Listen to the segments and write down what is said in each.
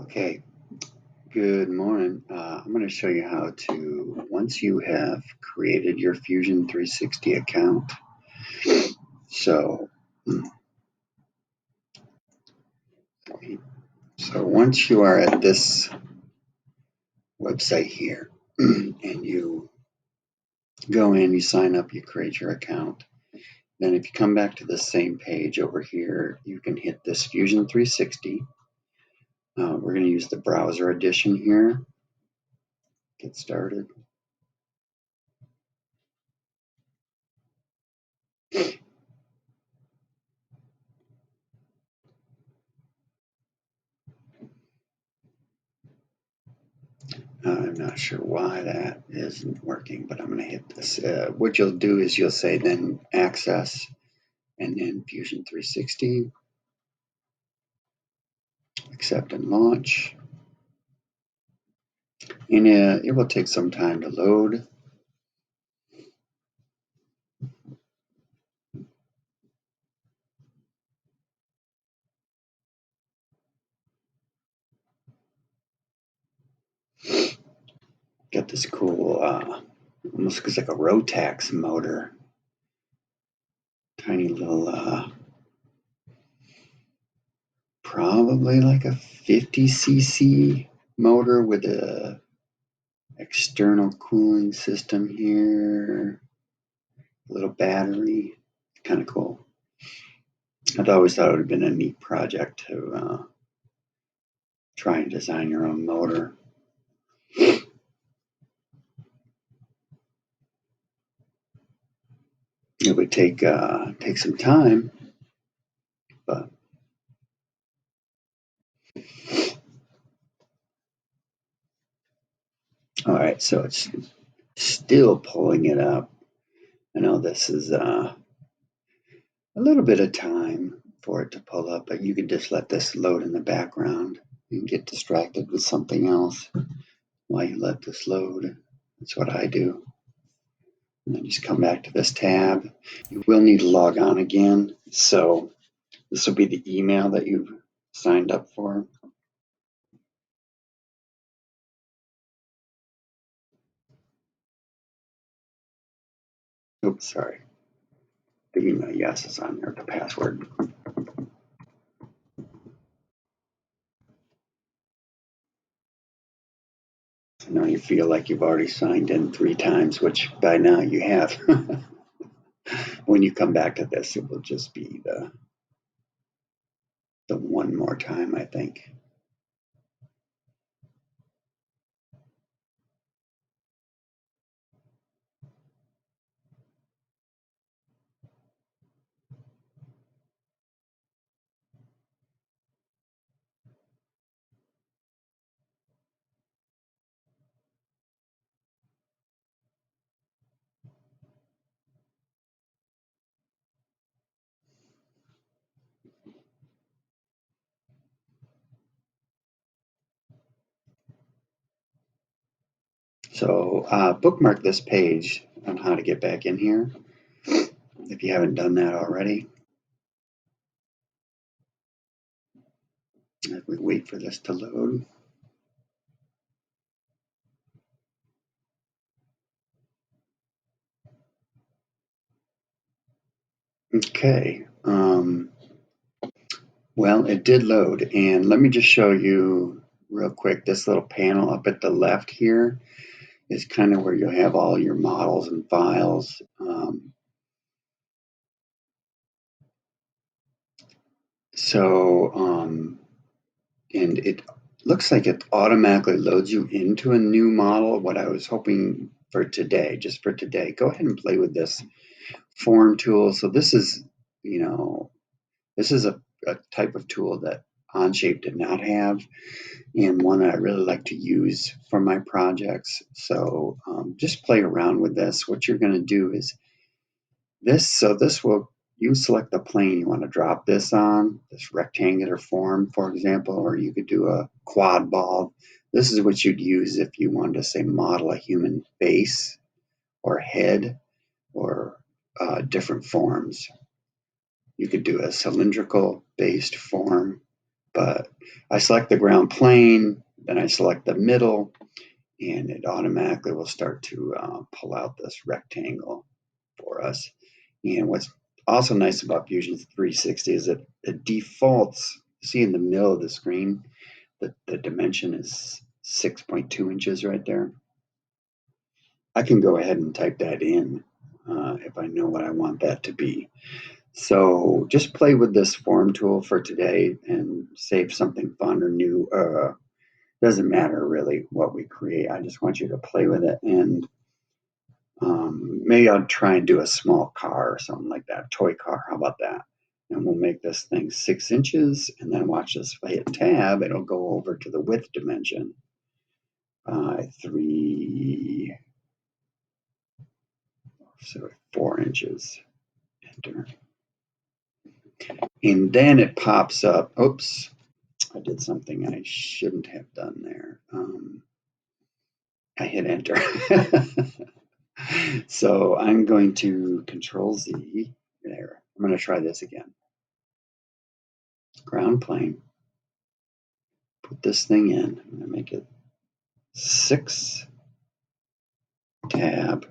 Okay, good morning. I'm going to show you how to, once you have created your Fusion 360 account, so, so once you are at this website here, and you go in, you sign up, you create your account, then if you come back to the same page over here, you can hit this Fusion 360. We're going to use the browser edition here. Get started. I'm not sure why that isn't working, but I'm going to hit this. What you'll do is you'll say then access and then Fusion 360, accept and launch. And it will take some time to load. Got this cool, almost looks like a Rotax motor. Tiny little, probably like a 50cc motor with a external cooling system here. A little battery, kind of cool. I'd always thought it would have been a neat project to try and design your own motor. It would take some time, but all right. So it's still pulling it up. I know this is a little bit of time for it to pull up, but you can just let this load in the background and get distracted with something else while you let this load. That's what I do. And then just come back to this tab. You will need to log on again. So this will be the email that you've signed up for. Oops, sorry. The email, yes, is on there, the password. I know you feel like you've already signed in 3 times, which by now you have. When you come back to this, it will just be the one more time, I think. So bookmark this page on how to get back in here if you haven't done that already. As we wait for this to load. Okay. Well, it did load, and let me just show you real quick. This little panel up at the left here is kind of where you'll have all your models and files. And it looks like it automatically loads you into a new model. What I was hoping for today, just for today, go ahead and play with this form tool. So this is, this is a type of tool that Onshape did not have, and one that I really like to use for my projects. So just play around with this. What you're going to do is this will, you select the plane you want to drop this on, this rectangular form, for example, or you could do a quad ball. This is what you'd use if you wanted to, say, model a human face or head or different forms. You could do a cylindrical based form, But I select the ground plane, then I select the middle, and it automatically will start to pull out this rectangle for us. And what's also nice about Fusion 360 is that it defaults, see in the middle of the screen, the dimension is 6.2 inches right there. I can go ahead and type that in if I know what I want that to be. So just play with this form tool for today and save something fun or new. Doesn't matter really what we create. I just want you to play with it, and maybe I'll try and do a small car or something like that, toy car. How about that? And we'll make this thing 6 inches, and then watch this. If I hit tab, it'll go over to the width dimension. 4 inches. Enter. And then it pops up. Oops, I did something I shouldn't have done there. I hit enter. So I'm going to Control Z there. I'm going to try this again. Ground plane. Put this thing in. I'm going to make it 6, tab,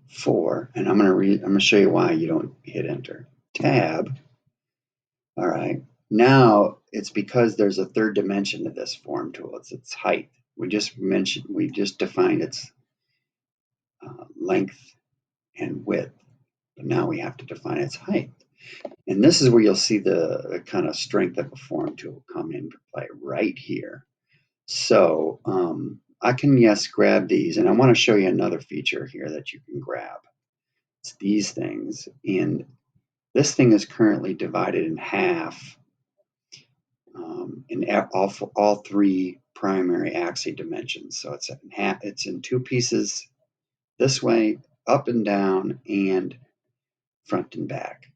4, and I'm going to show you why you don't hit enter. Tab. All right. Now it's because there's a third dimension to this form tool. It's its height. We just defined its length and width, but now we have to define its height. And this is where you'll see the kind of strength of a form tool come into play right here. So I can, yes, grab these, and I want to show you another feature here that you can grab. It's these things, and this thing is currently divided in half in all 3 primary axis dimensions. So it's in half. It's in 2 pieces this way, up and down, and front and back.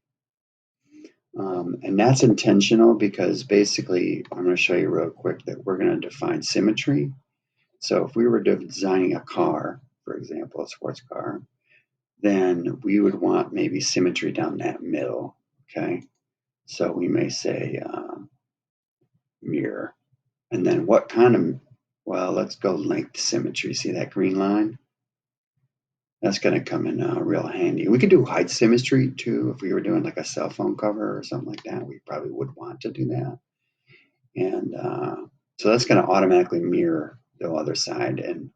And that's intentional because basically, I'm going to show you real quick that we're going to define symmetry. So if we were designing a car, for example, a sports car, then we would want maybe symmetry down that middle, okay? So we may say mirror. And then what kind of, well, let's go length symmetry. See that green line? That's going to come in real handy. We could do height symmetry too. If we were doing like a cell phone cover or something like that, we probably would want to do that. And so that's going to automatically mirror the other side. And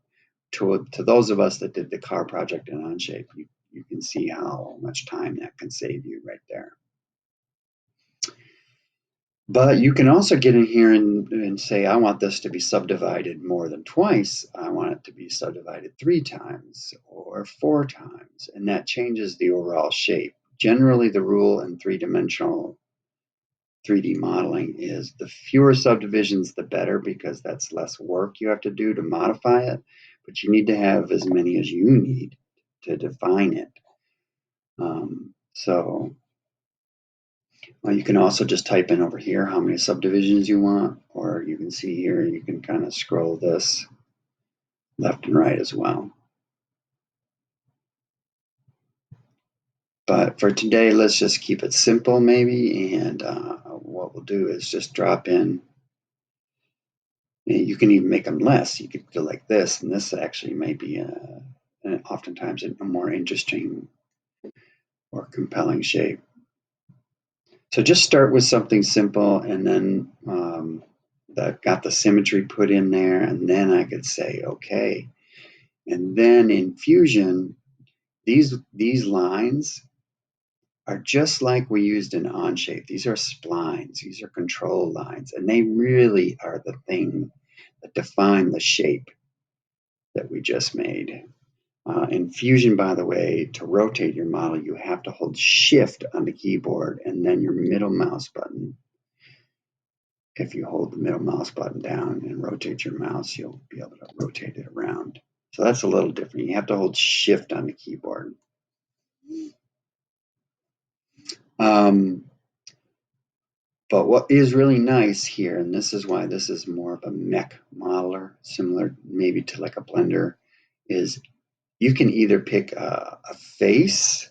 to those of us that did the car project in Onshape, you can see how much time that can save you right there. But you can also get in here and say, I want this to be subdivided more than twice. I want it to be subdivided 3 times or 4 times. And that changes the overall shape. Generally, the rule in 3-dimensional 3D modeling is the fewer subdivisions, the better, because that's less work you have to do to modify it. But you need to have as many as you need to define it. You can also just type in over here how many subdivisions you want, or you can see here, you can kind of scroll this left and right as well. But for today, let's just keep it simple maybe, and what we'll do is just drop in. You can even make them less. You could go like this, and this actually may be oftentimes a more interesting or compelling shape. So just start with something simple, and then that got the symmetry put in there, and then I could say, okay. And then in Fusion, these lines are just like we used in Onshape. These are splines, these are control lines, and they really are the thing that define the shape that we just made. In Fusion, by the way, to rotate your model, you have to hold Shift on the keyboard and then your middle mouse button. If you hold the middle mouse button down and rotate your mouse, you'll be able to rotate it around. So that's a little different. You have to hold Shift on the keyboard. But what is really nice here, and this is why this is more of a mech modeler, similar maybe to like a Blender, is you can either pick a face,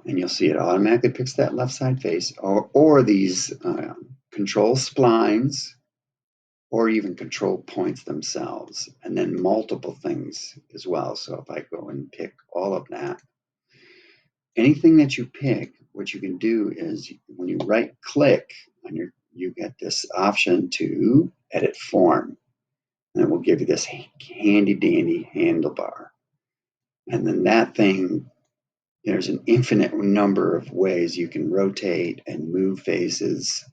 and you'll see it automatically picks that left side face, or these control splines, or even control points themselves, and then multiple things as well. So if I go and pick all of that, anything that you pick, what you can do is when you right click on you get this option to edit form, and it will give you this handy dandy handlebar. And then that thing, there's an infinite number of ways you can rotate and move faces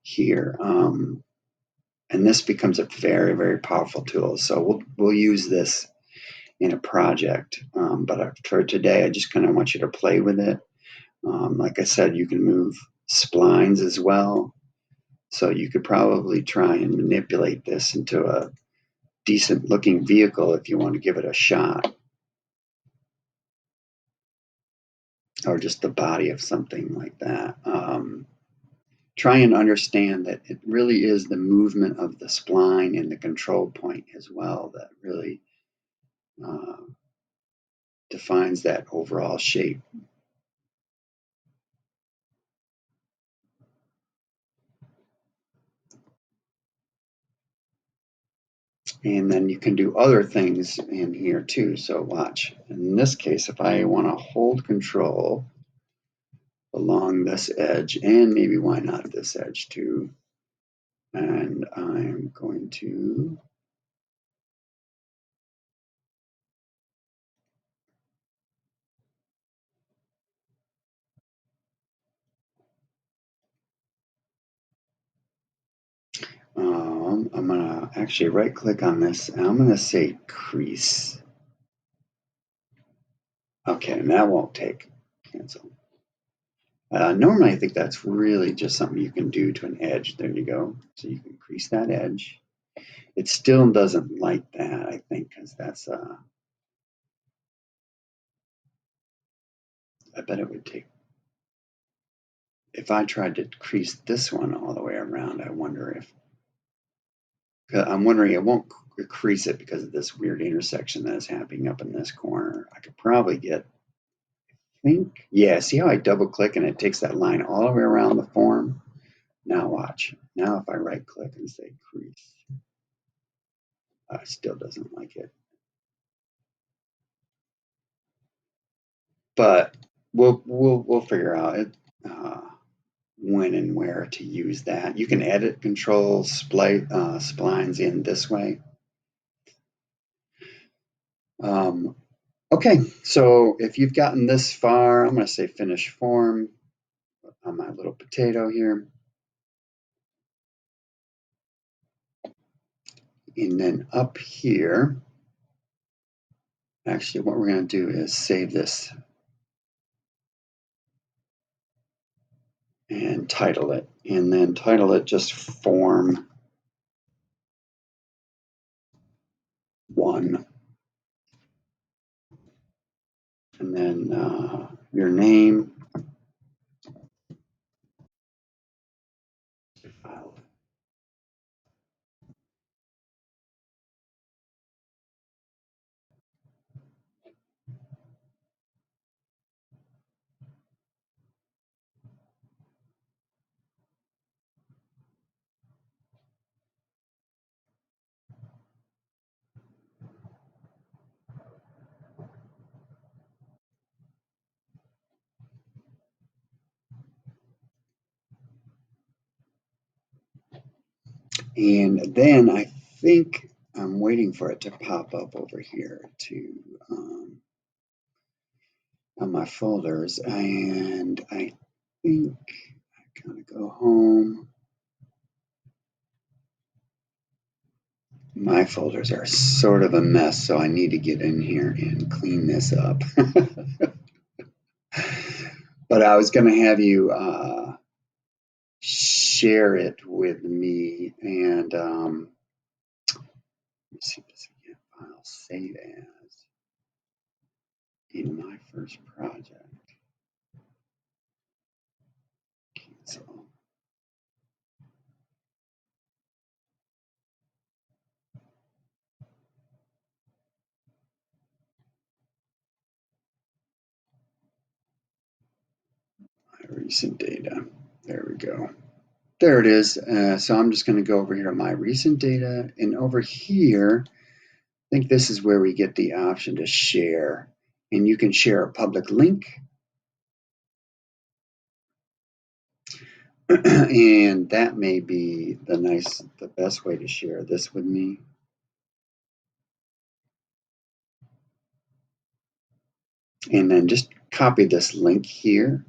here. And this becomes a very, very powerful tool. So we'll use this in a project. But for today, I just kind of want you to play with it. Like I said, you can move splines as well. So you could probably try and manipulate this into a decent looking vehicle if you want to give it a shot. Or just the body of something like that. Try and understand that it really is the movement of the spline and the control point as well that really defines that overall shape. And then you can do other things in here too. So watch. In this case, if I want to hold control along this edge, and maybe why not this edge too, and I'm going to I'm going to actually right click on this and I'm going to say crease. Okay, and that won't take cancel. Normally, I think that's really just something you can do to an edge. There you go. So you can crease that edge. It still doesn't like that, I think, because that's, I bet it would take, if I tried to crease this one all the way around, I wonder if, I'm wondering it won't crease it because of this weird intersection that is happening up in this corner. I could probably get, I think, yeah, see how I double click and it takes that line all the way around the form? Now watch. Now if I right click and say crease, it still doesn't like it. But we'll figure out it, when and where to use that. You can edit control splines in this way. Okay, so if you've gotten this far, I'm going to say finish form on my little potato here. And then up here, actually what we're going to do is save this and title it. And then title it just form 1. And then your name. And then I think I'm waiting for it to pop up over here to on my folders. And I think I kind of go home. My folders are sort of a mess, so I need to get in here and clean this up. But I was going to have you share it with me, and let me see this again. File save as in my first project. Cancel. recent data. There we go. There it is. So I'm just going to go over here to my recent data, and over here, I think this is where we get the option to share, and you can share a public link. And that may be the best way to share this with me. And then just copy this link here.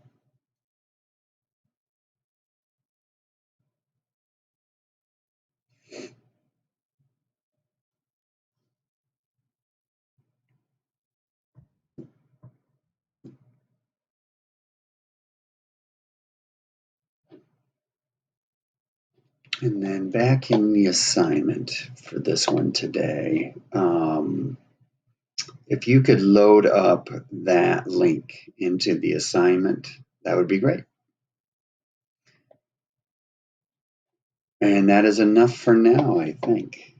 And then back in the assignment for this one today, if you could load up that link into the assignment, that would be great. And that is enough for now, I think.